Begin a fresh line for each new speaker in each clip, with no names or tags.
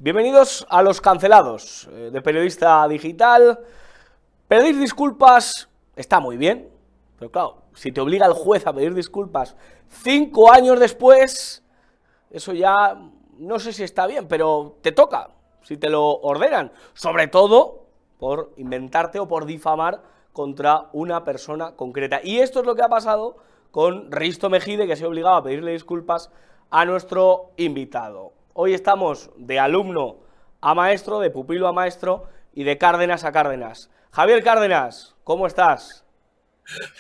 Bienvenidos a Los Cancelados, de Periodista Digital. Pedir disculpas está muy bien, pero claro, si te obliga el juez a pedir disculpas 5 años después, eso ya no sé si está bien, pero te toca, si te lo ordenan, sobre todo por inventarte o por difamar contra una persona concreta. Y esto es lo que ha pasado con Risto Mejide, que se ha obligado a pedirle disculpas a nuestro invitado. Hoy estamos de alumno a maestro, de pupilo a maestro y de Cárdenas a Cárdenas. Javier Cárdenas, ¿cómo estás?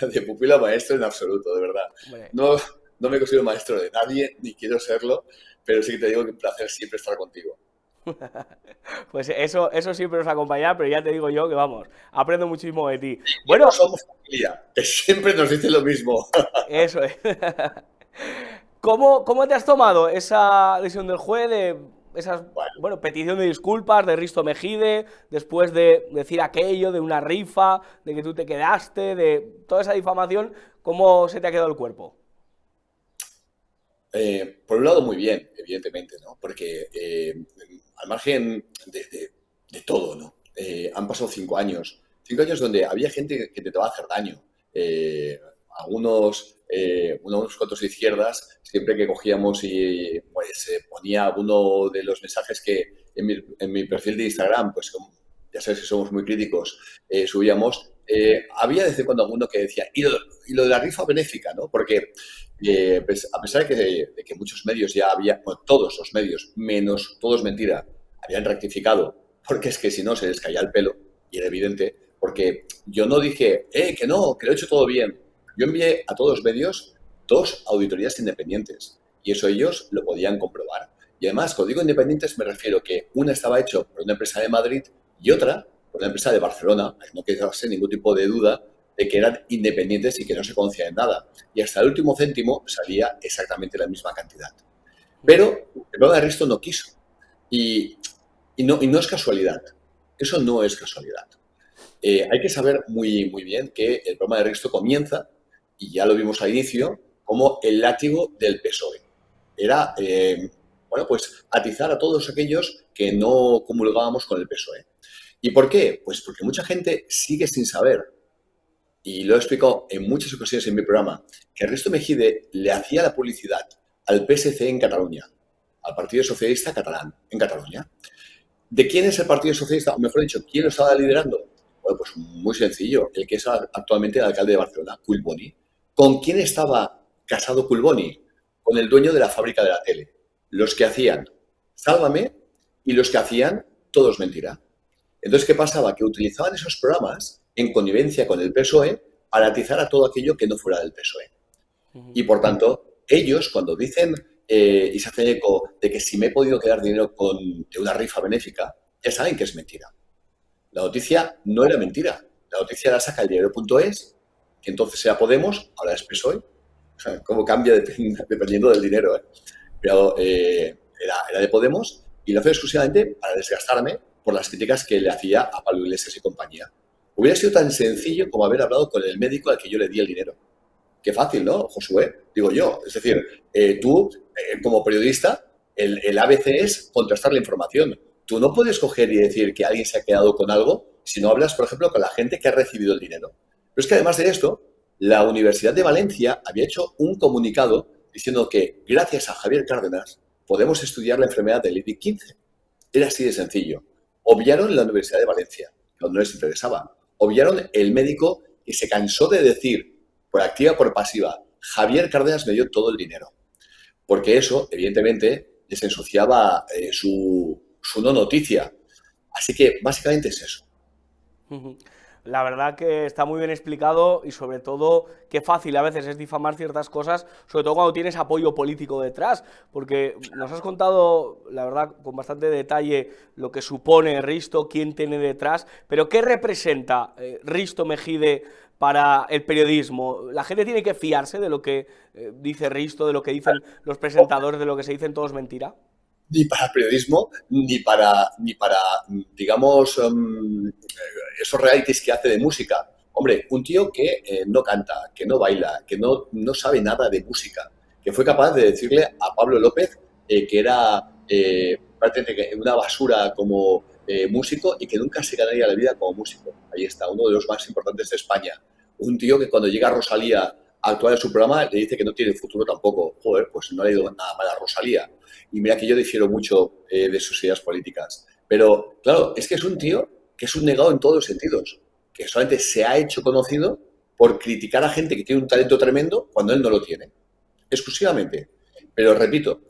De pupilo a maestro en absoluto, de verdad.
Hombre,
No me considero maestro de nadie, ni quiero serlo, pero sí que te digo que un placer siempre estar contigo.
pues eso siempre nos acompaña, pero ya te digo yo que vamos, aprendo muchísimo de ti.
Que no
Bueno,
somos familia, que siempre nos dicen lo mismo.
eso es. ¿Cómo te has tomado esa decisión del juez de esas,
Bueno,
bueno, petición de disculpas de Risto Mejide, después de decir aquello, de una rifa, de que tú te quedaste, de toda esa difamación? ¿Cómo se te ha quedado el cuerpo?
por un lado muy bien, evidentemente, ¿no? Porque al margen de todo, ¿no? Han pasado 5 años. 5 años donde había gente que intentaba hacer daño. Unos cuantos de izquierdas, siempre que cogíamos y pues ponía alguno de los mensajes que en mi perfil de Instagram, pues como ya sabes que somos muy críticos, subíamos, había de vez en cuando alguno que decía, y lo de la rifa benéfica, ¿no? Porque pues, a pesar de que muchos medios ya habían, bueno, todos los medios, menos todos mentira, habían rectificado, porque es que si no se les caía el pelo, y era evidente, porque yo no dije, que no, que lo he hecho todo bien. Yo envié a todos los medios 2 auditorías independientes, y eso ellos lo podían comprobar. Y además, cuando digo independientes, me refiero que una estaba hecho por una empresa de Madrid y otra por una empresa de Barcelona, no quedase ningún tipo de duda de que eran independientes y que no se conocían en nada. Y hasta el último céntimo salía exactamente la misma cantidad. Pero el programa de Risto no quiso. Y, y no es casualidad. Eso no es casualidad. Hay que saber muy, muy bien que el programa de Risto comienza, y ya lo vimos al inicio, como el látigo del PSOE. Era, bueno, pues atizar a todos aquellos que no comulgábamos con el PSOE. ¿Y por qué? Pues porque mucha gente sigue sin saber, y lo he explicado en muchas ocasiones en mi programa, que Ernesto Mejide le hacía la publicidad al PSC en Cataluña, al Partido Socialista Catalán en Cataluña. ¿De quién es el Partido Socialista? O mejor dicho, ¿quién lo estaba liderando? Bueno, pues muy sencillo, el que es actualmente el alcalde de Barcelona, Collboni. ¿Con quién estaba casado Collboni? Con el dueño de la fábrica de la tele. Los que hacían Sálvame y los que hacían Todo es mentira. Entonces, ¿qué pasaba? Que utilizaban esos programas en connivencia con el PSOE para atizar a todo aquello que no fuera del PSOE. Y por tanto, ellos cuando dicen y se hacen eco de que si me he podido quedar dinero de una rifa benéfica, ya saben que es mentira. La noticia no era mentira. La noticia la saca el diario.es, que entonces era Podemos, ahora es PSOE. O sea, cómo cambia dependiendo del dinero. Pero era de Podemos y lo hace exclusivamente para desgastarme por las críticas que le hacía a Pablo Iglesias y compañía. Hubiera sido tan sencillo como haber hablado con el médico al que yo le di el dinero. Qué fácil, ¿no, Josué? Digo yo. Es decir, tú, como periodista, el ABC es contrastar la información. Tú no puedes coger y decir que alguien se ha quedado con algo si no hablas, por ejemplo, con la gente que ha recibido el dinero. Pero es que además de esto, la Universidad de Valencia había hecho un comunicado diciendo que gracias a Javier Cárdenas podemos estudiar la enfermedad del IPIC-15. Era así de sencillo. Obviaron la Universidad de Valencia, cuando no les interesaba. Obviaron el médico que se cansó de decir, por activa o por pasiva, Javier Cárdenas me dio todo el dinero. Porque eso, evidentemente, les ensuciaba su no noticia. Así que básicamente es eso.
La verdad que está muy bien explicado y sobre todo qué fácil a veces es difamar ciertas cosas, sobre todo cuando tienes apoyo político detrás, porque nos has contado, la verdad, con bastante detalle lo que supone Risto, quién tiene detrás, pero ¿qué representa Risto Mejide para el periodismo? ¿La gente tiene que fiarse de lo que dice Risto, de lo que dicen los presentadores, de lo que se dicen todos mentira?
Ni para el periodismo, ni para digamos, esos realities que hace de música. Hombre, un tío que no canta, que no baila, que no sabe nada de música, que fue capaz de decirle a Pablo López que era prácticamente una basura como músico y que nunca se ganaría la vida como músico. Ahí está, uno de los más importantes de España. Un tío que cuando llega Rosalía a actuar en su programa le dice que no tiene futuro tampoco. Joder, pues no le ha ido nada mal a Rosalía. Y mira que yo difiero mucho de sus ideas políticas. Pero, claro, es que es un tío que es un negado en todos los sentidos. Que solamente se ha hecho conocido por criticar a gente que tiene un talento tremendo cuando él no lo tiene. Exclusivamente. Pero repito,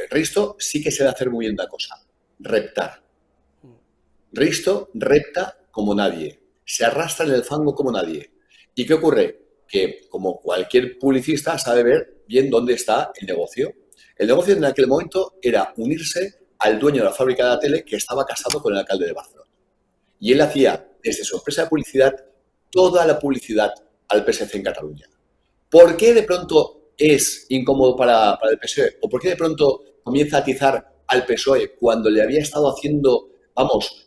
Risto sí que sabe hacer muy bien una cosa. Reptar. Risto repta como nadie. Se arrastra en el fango como nadie. ¿Y qué ocurre? Que como cualquier publicista sabe ver bien dónde está el negocio. El negocio en aquel momento era unirse al dueño de la fábrica de la tele que estaba casado con el alcalde de Barcelona. Y él hacía desde su empresa de publicidad toda la publicidad al PSC en Cataluña. ¿Por qué de pronto es incómodo para el PSOE? ¿O por qué de pronto comienza a atizar al PSOE cuando le había estado haciendo,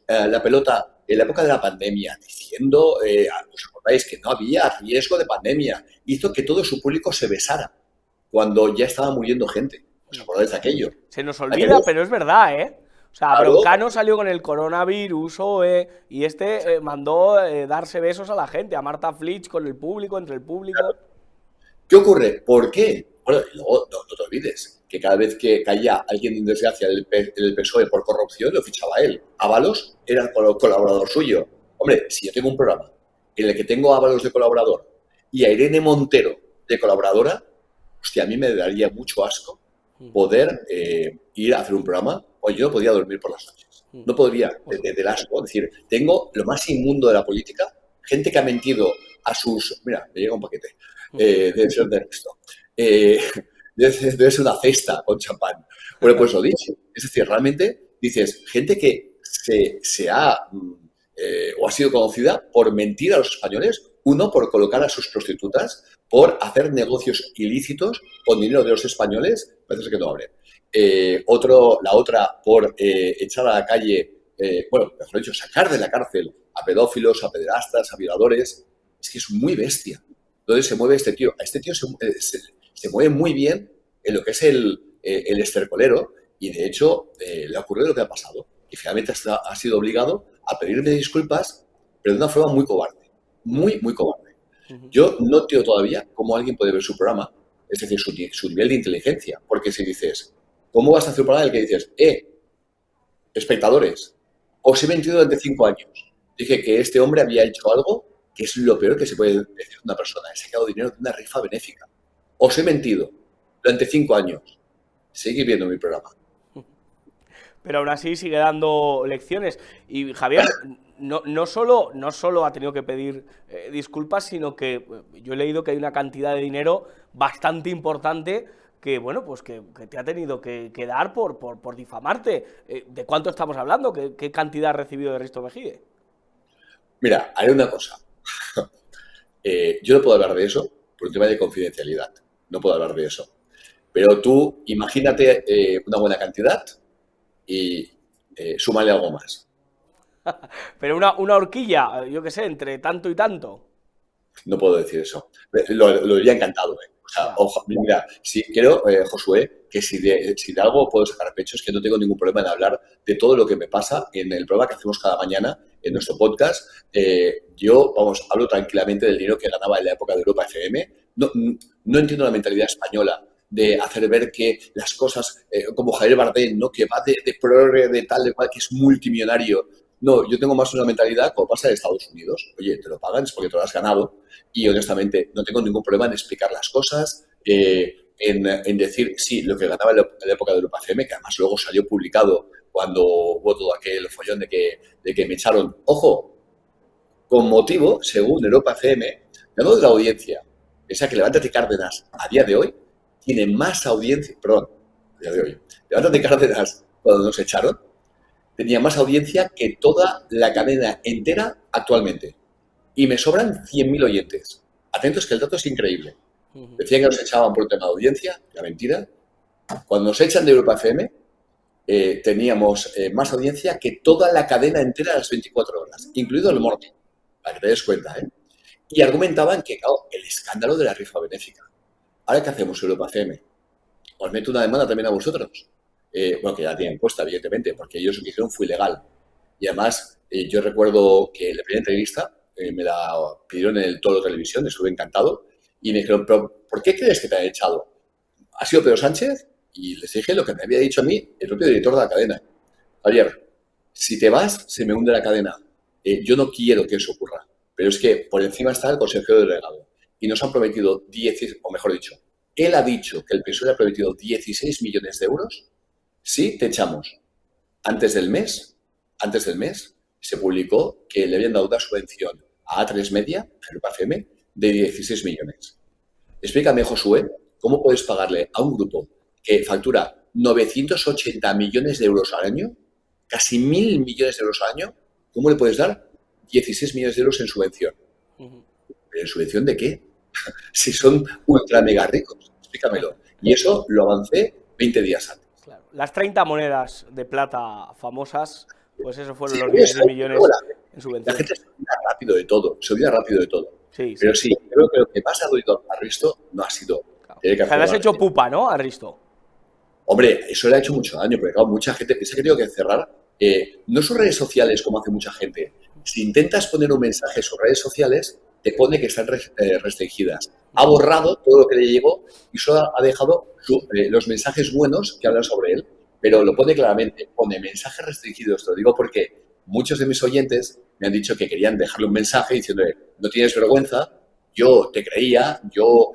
la pelota en la época de la pandemia, diciendo, ¿os acordáis que no había riesgo de pandemia? Hizo que todo su público se besara cuando ya estaba muriendo gente. ¿Os acordáis de aquello?
Se nos olvida, pero es verdad, ¿eh? O sea,
Claro.
Broncano salió con el coronavirus, y mandó darse besos a la gente, a Marta Flitsch con el público, entre el público.
Claro. ¿Qué ocurre? ¿Por qué? Bueno, y luego no te olvides que cada vez que caía alguien en desgracia del PSOE por corrupción, lo fichaba él. Ábalos era colaborador suyo. Hombre, si yo tengo un programa en el que tengo a Ábalos de colaborador y a Irene Montero de colaboradora, hostia, a mí me daría mucho asco poder ir a hacer un programa. Oye, yo no podía dormir por las noches. No podría, del asco. Es decir, tengo lo más inmundo de la política, gente que ha mentido a sus... Mira, me llega un paquete. Debe ser de esto. Debe ser una cesta con champán. Bueno, pues lo dicho. Es decir, realmente dices, gente que se ha o ha sido conocida por mentir a los españoles, uno, por colocar a sus prostitutas, por hacer negocios ilícitos con dinero de los españoles, parece que no abren. La otra, por echar a la calle, mejor dicho, sacar de la cárcel a pedófilos, a pederastas, a violadores. Es que es muy bestia. Entonces se mueve este tío. A este tío se mueve muy bien en lo que es el estercolero y, de hecho, le ocurrió lo que ha pasado. Y finalmente ha sido obligado a pedirme disculpas, pero de una forma muy cobarde. Muy, muy cobarde. Yo no entiendo todavía cómo alguien puede ver su programa, es decir, su nivel de inteligencia. Porque si dices, ¿cómo vas a hacer un programa en el que dices, espectadores, os he mentido durante 5 años? Dije que este hombre había hecho algo que es lo peor que se puede decir a una persona. He sacado dinero de una rifa benéfica. Os he mentido durante 5 años. Seguid viendo mi programa.
Pero aún así sigue dando lecciones. Y Javier, no solo ha tenido que pedir disculpas, sino que yo he leído que hay una cantidad de dinero bastante importante que, bueno, pues que te ha tenido que dar por difamarte. ¿De cuánto estamos hablando? ¿Qué cantidad ha recibido de Risto Mejide?
Mira, haré una cosa. Yo no puedo hablar de eso por un tema de confidencialidad. No puedo hablar de eso. Pero tú imagínate una buena cantidad y súmale algo más.
Pero una horquilla, yo qué sé, entre tanto y tanto.
No puedo decir eso. Lo diría encantado. O sea, mira, sí, creo, Josué, que si de algo puedo sacar pecho es que no tengo ningún problema en hablar de todo lo que me pasa en el programa que hacemos cada mañana en nuestro podcast. Yo, hablo tranquilamente del dinero que ganaba en la época de Europa FM. No entiendo la mentalidad española de hacer ver que las cosas, como Javier Bardem, ¿no? Que va de progre, de tal, de cual, que es multimillonario. No, yo tengo más una mentalidad como pasa en Estados Unidos. Oye, te lo pagan, es porque te lo has ganado. Y honestamente, no tengo ningún problema en explicar las cosas, en decir, sí, lo que ganaba en la época de Europa FM, que además luego salió publicado cuando hubo todo aquel follón de que me echaron. Ojo, con motivo, según Europa FM, no de la audiencia. Piensa que Levántate Cárdenas, a día de hoy, tiene más audiencia, perdón, a día de hoy, Levántate Cárdenas, cuando nos echaron, tenía más audiencia que toda la cadena entera actualmente. Y me sobran 100.000 oyentes. Atentos que el dato es increíble. Decían que nos echaban por un tema de audiencia, la mentira. Cuando nos echan de Europa FM, teníamos más audiencia que toda la cadena entera de las 24 horas, incluido el Morning, para que te des cuenta, ¿eh? Y argumentaban que, claro, el escándalo de la rifa benéfica. ¿Ahora qué hacemos, Europa FM? ¿Os meto una demanda también a vosotros? bueno, que ya tienen puesta, evidentemente, porque ellos lo que hicieron fue ilegal. Y además, yo recuerdo que en la primera entrevista me la pidieron en el Toro Televisión, estuve encantado, y me dijeron, pero ¿por qué crees que te han echado? ¿Ha sido Pedro Sánchez? Y les dije lo que me había dicho a mí el propio director de la cadena. Javier, si te vas, se me hunde la cadena. Yo no quiero que eso ocurra, pero es que por encima está el consejero delegado y nos han prometido 10, o mejor dicho, él ha dicho que el PSOE le ha prometido 16 millones de euros si te echamos. Antes del mes, se publicó que le habían dado una subvención a A3 Media, a Grupo FM, de 16 millones. Explícame, Josué, ¿cómo puedes pagarle a un grupo que factura 980 millones de euros al año, casi 1.000 millones de euros al año, cómo le puedes dar 16 millones de euros en subvención? ¿Pero en subvención de qué? Si son ultra mega ricos, explícamelo. Y eso lo avancé 20 días antes.
Claro. Las 30 monedas de plata famosas, pues eso fueron
Sí,
los 16 millones en subvención.
La gente se olvida rápido de todo,
Sí,
Pero sí, creo que lo que más ha dolido a Risto no ha sido...
Claro. Se le has hecho pupa, ¿no? A Risto.
Hombre, eso le ha hecho mucho daño, porque claro, mucha gente piensa que tengo que cerrar, no sus redes sociales como hace mucha gente. Si intentas poner un mensaje en sus redes sociales, te pone que están restringidas. Ha borrado todo lo que le llegó y solo ha dejado los mensajes buenos que hablan sobre él, pero lo pone claramente, pone mensajes restringidos. Te lo digo porque muchos de mis oyentes me han dicho que querían dejarle un mensaje diciéndole, no tienes vergüenza, yo te creía, yo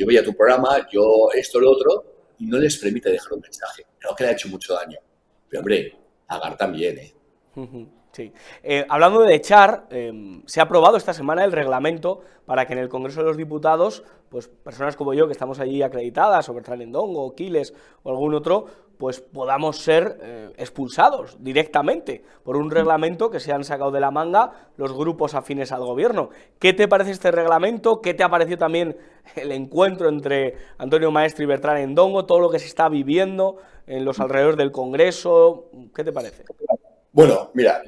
veía tu programa, yo esto, lo otro, y no les permite dejar un mensaje. Creo que le ha hecho mucho daño. Pero, hombre, Agar también, ¿eh?
Sí. Hablando de echar, se ha aprobado esta semana el reglamento para que en el Congreso de los Diputados, pues personas como yo, que estamos allí acreditadas, o Bertrand Endongo, o Quiles, o algún otro, pues podamos ser expulsados directamente por un reglamento que se han sacado de la manga los grupos afines al gobierno. ¿Qué te parece este reglamento? ¿Qué te ha parecido también el encuentro entre Antonio Maestre y Bertrand Endongo? Todo lo que se está viviendo en los alrededores del Congreso. ¿Qué te parece?
Bueno, mira,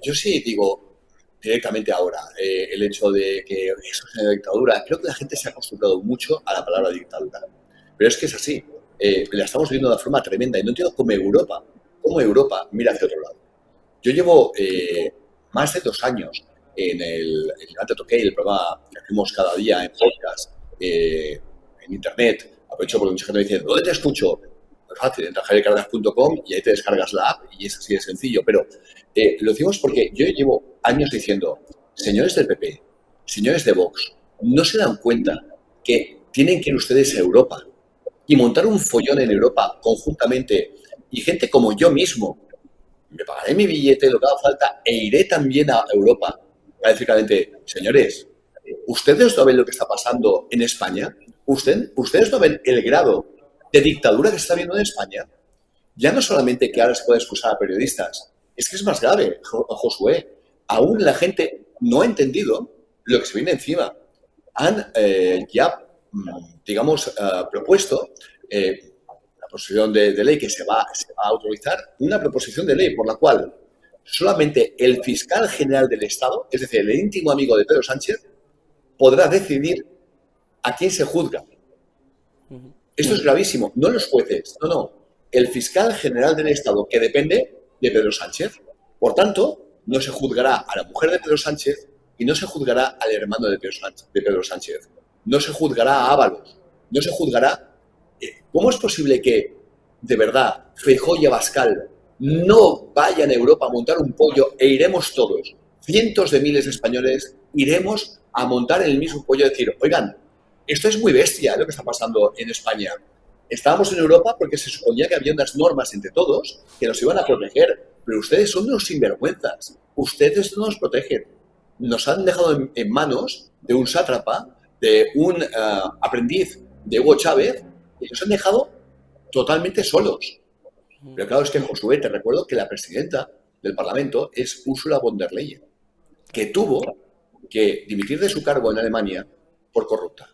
yo sí digo directamente ahora el hecho de que eso es una dictadura. Creo que la gente se ha acostumbrado mucho a la palabra dictadura. Pero es que es así. La estamos viviendo de una forma tremenda y no entiendo cómo Europa mira hacia otro lado. Yo llevo más de 2 años en el Levante Toqué, el programa que hacemos cada día en podcast, en internet. Aprovecho porque mucha gente me dice, ¿dónde te escucho? Muy fácil, entra a javiercargas.com y ahí te descargas la app y es así de sencillo. Pero lo decimos porque yo llevo años diciendo, señores del PP, señores de Vox, ¿no se dan cuenta que tienen que ir ustedes a Europa y montar un follón en Europa conjuntamente y gente como yo mismo? Me pagaré mi billete, lo que haga falta, e iré también a Europa para decir claramente, señores, ¿ustedes no ven lo que está pasando en España? ¿Ustedes no ven el grado de dictadura que se está viendo en España? Ya no solamente que ahora se puede excusar a periodistas, es que es más grave, Josué. Aún la gente no ha entendido lo que se viene encima. Han propuesto la proposición de ley que se va a autorizar, una proposición de ley por la cual solamente el fiscal general del Estado, es decir, el íntimo amigo de Pedro Sánchez, podrá decidir a quién se juzga. Esto es gravísimo. No los jueces, no. El fiscal general del Estado, que depende de Pedro Sánchez. Por tanto, no se juzgará a la mujer de Pedro Sánchez y no se juzgará al hermano de Pedro Sánchez. No se juzgará a Ábalos. No se juzgará. ¿Cómo es posible que, de verdad, Feijóo y Abascal no vayan a Europa a montar un pollo e iremos todos, cientos de miles de españoles, iremos a montar el mismo pollo y decir, oigan, esto es muy bestia lo que está pasando en España. Estábamos en Europa porque se suponía que había unas normas entre todos que nos iban a proteger, pero ustedes son unos sinvergüenzas. Ustedes no nos protegen. Nos han dejado en manos de un sátrapa, de un aprendiz de Hugo Chávez, y nos han dejado totalmente solos. Pero claro, es que, Josué, te recuerdo que la presidenta del Parlamento es Ursula von der Leyen, que tuvo que dimitir de su cargo en Alemania por corrupta.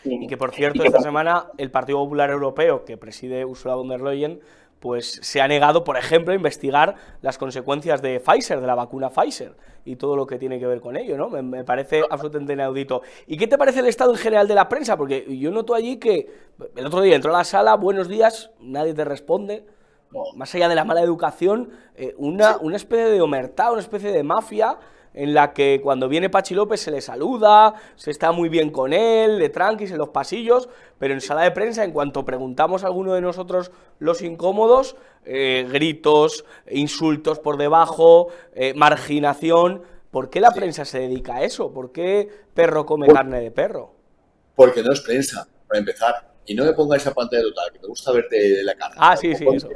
Y que, por cierto, esta semana el Partido Popular Europeo, que preside Ursula von der Leyen, pues se ha negado, por ejemplo, a investigar las consecuencias de Pfizer, de la vacuna Pfizer, y todo lo que tiene que ver con ello, ¿no? Me parece absolutamente inaudito. ¿Y qué te parece el estado en general de la prensa? Porque yo noto allí que el otro día entró a la sala, buenos días, nadie te responde, más allá de la mala educación, una especie de omertá, una especie de mafia, en la que cuando viene Pachi López se le saluda, se está muy bien con él, de tranquis en los pasillos, pero en sala de prensa, en cuanto preguntamos a alguno de nosotros los incómodos, gritos, insultos por debajo, marginación. ¿Por qué la prensa se dedica a eso? ¿Por qué perro come carne de perro?
Porque no es prensa, para empezar. Y no me pongáis esa pantalla total, que me gusta verte de la cara.
Ah, sí, sí, eso.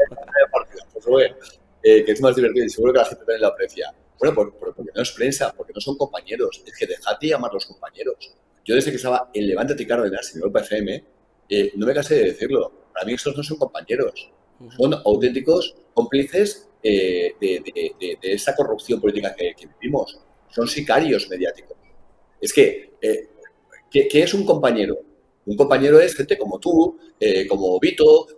Que es más divertido y seguro que la gente también lo aprecia. Bueno, porque no es prensa, porque no son compañeros. Es que dejad de llamar los compañeros. Yo desde que estaba en Levántate y Cárdenas, en Europa FM, no me cansé de decirlo. Para mí estos no son compañeros. Son auténticos cómplices de esa corrupción política que vivimos. Son sicarios mediáticos. Es que, ¿qué es un compañero? Un compañero es gente como tú, como Vito,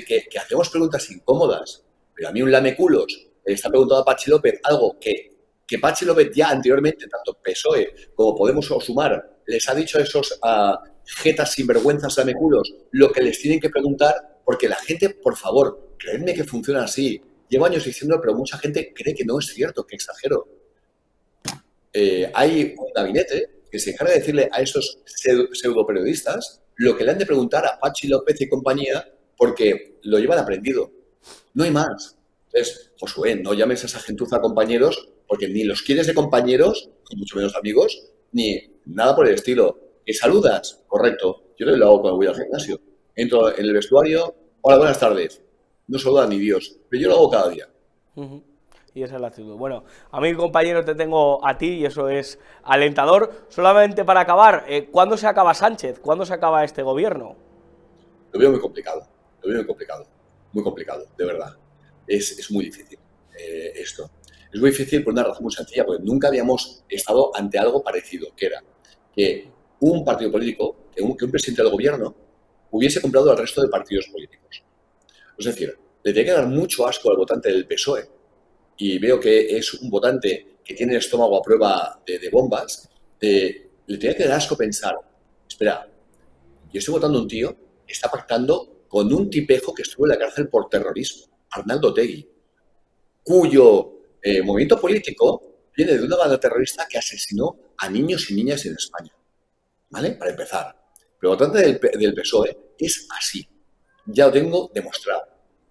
que hacemos preguntas incómodas. Pero a mí un lameculos está preguntando a Pachi López algo que Pachi López ya anteriormente, tanto PSOE como Podemos o Sumar, les ha dicho a esos jetas sinvergüenzas lameculos lo que les tienen que preguntar, porque la gente, por favor, creedme que funciona así. Llevo años diciéndolo, pero mucha gente cree que no es cierto, que exagero. Hay un gabinete que se encarga de decirle a esos pseudoperiodistas lo que le han de preguntar a Pachi López y compañía, porque lo llevan aprendido. No hay más. Entonces, Josué, no llames a esa gentuza compañeros, porque ni los quieres de compañeros, ni mucho menos amigos, ni nada por el estilo. ¿Que saludas? Correcto. Yo lo hago cuando voy al gimnasio. Entro en el vestuario, hola, buenas tardes. No saluda ni Dios, pero yo lo hago cada día.
Y esa es la actitud. Bueno, a mí, compañero, te tengo a ti y eso es alentador. Solamente para acabar, ¿cuándo se acaba Sánchez? ¿Cuándo se acaba este gobierno?
Lo veo muy complicado. Lo veo muy complicado. Muy complicado, de verdad. Es muy difícil esto. Es muy difícil por una razón muy sencilla, porque nunca habíamos estado ante algo parecido, que era que un partido político, que un presidente del gobierno, hubiese comprado al resto de partidos políticos. Es decir, le tiene que dar mucho asco al votante del PSOE, y veo que es un votante que tiene el estómago a prueba de bombas, le tiene que dar asco pensar, espera, yo estoy votando a un tío que está pactando con un tipejo que estuvo en la cárcel por terrorismo, Arnaldo Otegi, cuyo movimiento político viene de una banda terrorista que asesinó a niños y niñas en España. ¿Vale? Para empezar. Pero el votante del PSOE es así. Ya lo tengo demostrado.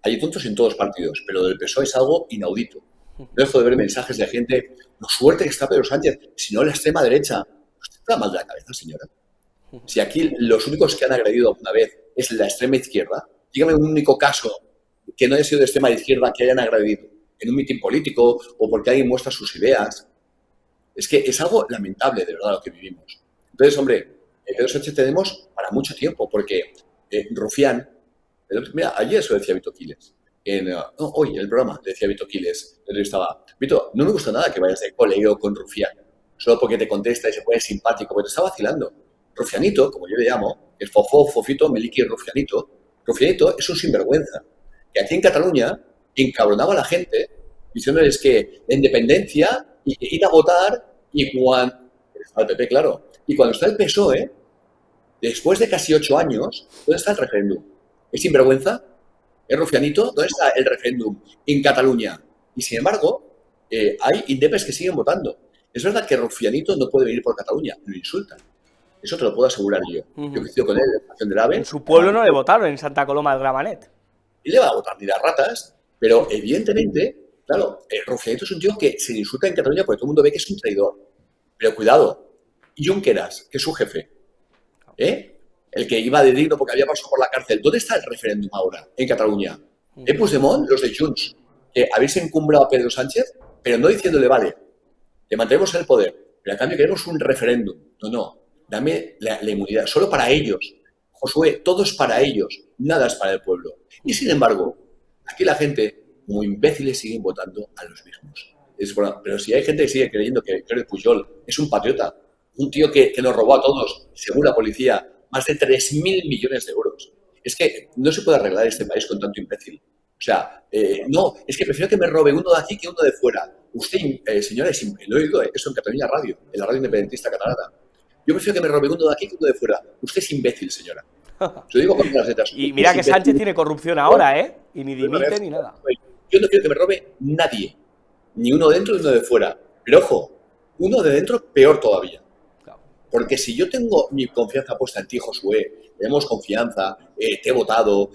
Hay tontos en todos los partidos, pero del PSOE es algo inaudito. No dejo de ver mensajes de gente, lo suerte que está Pedro Sánchez, si no la extrema derecha. ¿Usted está mal de la cabeza, señora? Si aquí los únicos que han agredido alguna vez es la extrema izquierda, dígame un único caso que no haya sido de extrema izquierda que hayan agredido en un mitin político o porque alguien muestra sus ideas. Es que es algo lamentable, de verdad, lo que vivimos. Entonces, hombre, Pedro Sánchez tenemos para mucho tiempo, porque Rufián, mira, ayer eso decía Vito Quiles, hoy en el programa decía Vito Quiles, yo estaba, Vito, no me gusta nada que vayas de colegio con Rufián, solo porque te contesta y se pone simpático, porque te está vacilando. Rufianito, como yo le llamo, el Fofito, Meliki Rufianito es un sinvergüenza, que aquí en Cataluña encabronaba a la gente diciéndoles que la independencia y ir a votar y cuando... Al PP, claro. Y cuando está el PSOE, después de casi 8 años, ¿dónde está el referéndum? ¿Es sinvergüenza? ¿Es rufianito? ¿Dónde está el referéndum en Cataluña? Y sin embargo, hay indepes que siguen votando. Es verdad que rufianito no puede venir por Cataluña, lo insultan. Eso te lo puedo asegurar yo. Yo coincido con él en la estación del AVE.
En su pueblo no le votaron, en Santa Coloma del Gramenet.
Y le va a votar ni las ratas, pero evidentemente, claro, rufianito es un tío que se le insulta en Cataluña porque todo el mundo ve que es un traidor. Pero cuidado, Junqueras, que es su jefe, el que iba de digno porque había pasado por la cárcel, ¿dónde está el referéndum ahora en Cataluña? Puigdemont, los de Junts, que habéis encumbrado a Pedro Sánchez, pero no diciéndole, vale, le mantenemos en el poder, pero a cambio queremos un referéndum. No, dame la inmunidad, solo para ellos. Josué, todo es para ellos, nada es para el pueblo. Y sin embargo, aquí la gente, como imbéciles, siguen votando a los mismos. Pero si hay gente que sigue creyendo que Jordi Pujol es un patriota, un tío que nos robó a todos, según la policía, más de 3.000 millones de euros. Es que no se puede arreglar este país con tanto imbécil. sea, no, es que prefiero que me robe uno de aquí que uno de fuera. Usted, señora, lo he oído eso en Cataluña Radio, en la radio independentista catalana. Yo prefiero que me robe uno de aquí que uno de fuera. Usted es imbécil, señora. Se lo digo con las letras.
Y mira que Sánchez tiene corrupción ahora, ¿eh? Y ni dimite ni nada.
Yo no quiero que me robe nadie. Ni uno dentro ni uno de fuera. Pero ojo, uno de dentro peor todavía. Porque si yo tengo mi confianza puesta en ti, Josué, tenemos confianza, te he votado,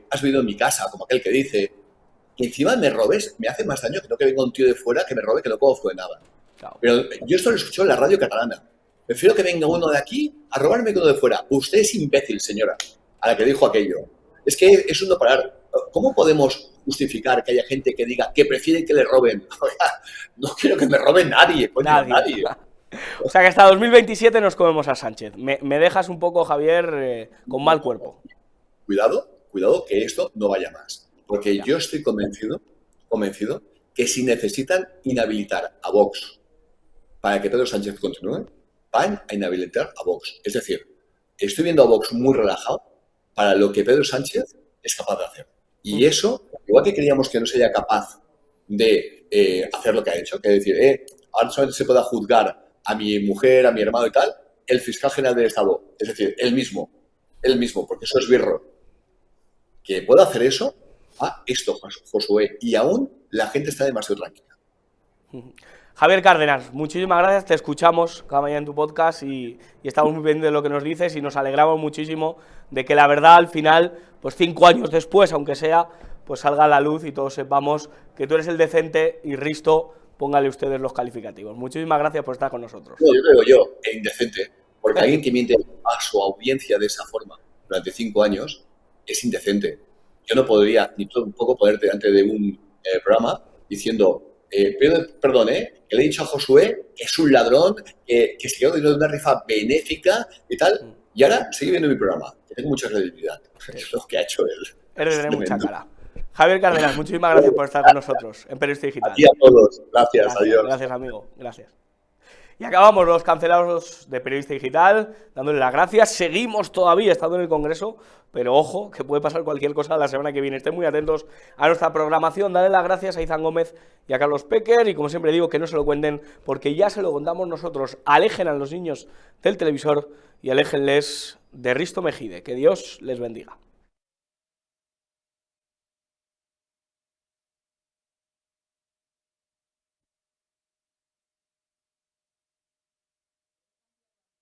has vivido en mi casa, como aquel que dice, que encima me robes, me hace más daño que no que venga un tío de fuera que me robe que no conozco de nada. Pero yo esto lo escucho en la radio catalana. Prefiero que venga uno de aquí a robarme que uno de fuera. Usted es imbécil, señora, a la que dijo aquello. Es que es un no parar. ¿Cómo podemos justificar que haya gente que diga que prefiere que le roben? No quiero que me robe nadie, coño, nadie.
O sea que hasta 2027 nos comemos a Sánchez. Me dejas un poco, Javier, con mal cuerpo.
Cuidado que esto no vaya más. Porque yo estoy convencido que si necesitan inhabilitar a Vox para que Pedro Sánchez continúe, van a inhabilitar a Vox. Es decir, estoy viendo a Vox muy relajado para lo que Pedro Sánchez es capaz de hacer. Y eso, igual que creíamos que no sería capaz de hacer lo que ha hecho, que es decir, ahora solamente se pueda juzgar a mi mujer, a mi hermano y tal, el fiscal general del Estado, es decir, él mismo, porque eso es birro, que pueda hacer eso, esto, Josué, y aún la gente está demasiado tranquila.
Javier Cárdenas, muchísimas gracias, te escuchamos cada mañana en tu podcast y estamos muy pendientes de lo que nos dices y nos alegramos muchísimo de que la verdad al final, pues 5 años después, aunque sea, pues salga a la luz y todos sepamos que tú eres el decente y Risto, póngale ustedes los calificativos. Muchísimas gracias por estar con nosotros.
No, yo creo indecente, porque alguien que miente a su audiencia de esa forma durante 5 años es indecente. Yo no podría ni tampoco ponerte delante de un programa diciendo, perdón, que le he dicho a Josué que es un ladrón, que se quedó de una rifa benéfica y tal, y ahora sigue viendo mi programa, que tengo mucha credibilidad. Es lo que ha hecho él.
Eres de mucha cara. Javier Cárdenas, muchísimas gracias por estar con nosotros en Periodista Digital.
Y a todos. Gracias, adiós.
Gracias, amigo. Gracias. Y acabamos los cancelados de Periodista Digital, dándole las gracias. Seguimos todavía estando en el Congreso, pero ojo, que puede pasar cualquier cosa la semana que viene. Estén muy atentos a nuestra programación. Dale las gracias a Izan Gómez y a Carlos Pecker. Y como siempre digo, que no se lo cuenten, porque ya se lo contamos nosotros. Alejen a los niños del televisor y aléjenles de Risto Mejide. Que Dios les bendiga.